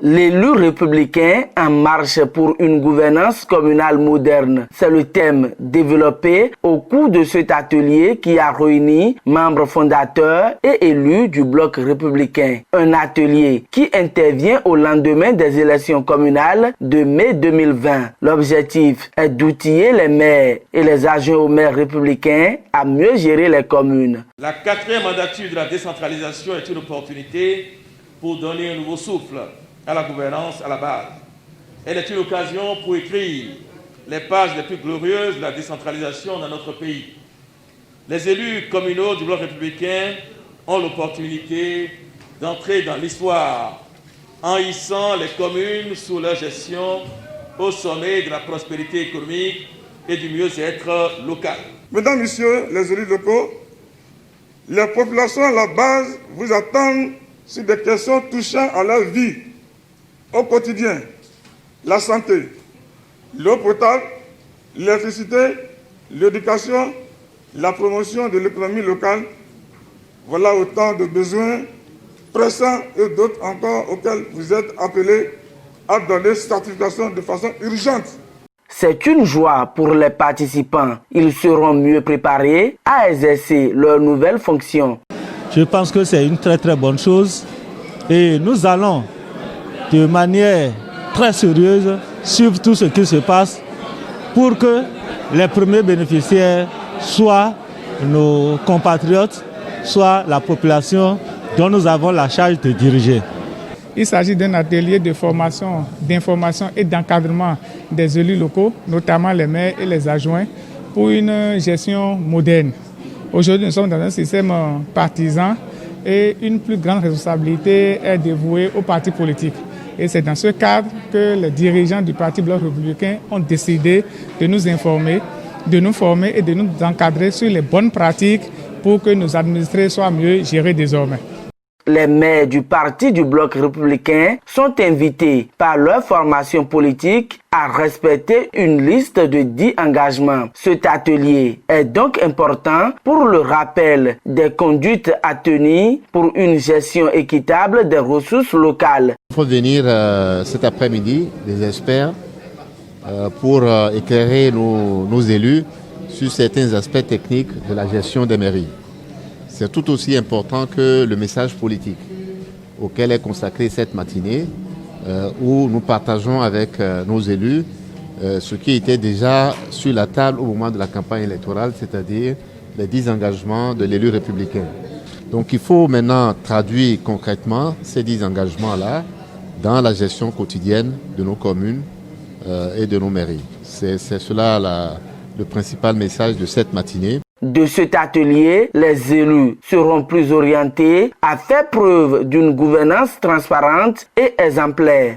L'élu républicain en marche pour une gouvernance communale moderne. C'est le thème développé au cours de cet atelier qui a réuni membres fondateurs et élus du bloc républicain. Un atelier qui intervient au lendemain des élections communales de mai 2020. L'objectif est d'outiller les maires et les adjoints aux maires républicains à mieux gérer les communes. La 4e mandature de la décentralisation est une opportunité pour donner un nouveau souffle à la gouvernance à la base. Elle est une occasion pour écrire les pages les plus glorieuses de la décentralisation dans notre pays. Les élus communaux du bloc républicain ont l'opportunité d'entrer dans l'histoire en hissant les communes sous leur gestion au sommet de la prospérité économique et du mieux-être local. Mesdames, Messieurs les élus locaux, les populations à la base vous attendent sur des questions touchant à leur vie au quotidien, la santé, l'eau potable, l'électricité, l'éducation, la promotion de l'économie locale. Voilà autant de besoins pressants et d'autres encore auxquels vous êtes appelés à donner certification de façon urgente. C'est une joie pour les participants. Ils seront mieux préparés à exercer leurs nouvelles fonctions. Je pense que c'est une très bonne chose et nous allons de manière très sérieuse suivre tout ce qui se passe pour que les premiers bénéficiaires soient nos compatriotes, soit la population dont nous avons la charge de diriger. Il s'agit d'un atelier de formation, d'information et d'encadrement des élus locaux, notamment les maires et les adjoints, pour une gestion moderne. Aujourd'hui, nous sommes dans un système partisan et une plus grande responsabilité est dévouée aux partis politiques. Et c'est dans ce cadre que les dirigeants du Parti Bloc républicain ont décidé de nous informer, de nous former et de nous encadrer sur les bonnes pratiques pour que nos administrés soient mieux gérés désormais. Les maires du Parti du Bloc républicain sont invités par leur formation politique à respecter une liste de 10 engagements. Cet atelier est donc important pour le rappel des conduites à tenir pour une gestion équitable des ressources locales. Il faut venir cet après-midi, des experts, pour éclairer nos élus sur certains aspects techniques de la gestion des mairies. C'est tout aussi important que le message politique auquel est consacrée cette matinée, où nous partageons avec nos élus ce qui était déjà sur la table au moment de la campagne électorale, c'est-à-dire les 10 engagements de l'élu républicain. Donc il faut maintenant traduire concrètement ces 10 engagements-là dans la gestion quotidienne de nos communes et de nos mairies. C'est cela le principal message de cette matinée. De cet atelier, les élus seront plus orientés à faire preuve d'une gouvernance transparente et exemplaire.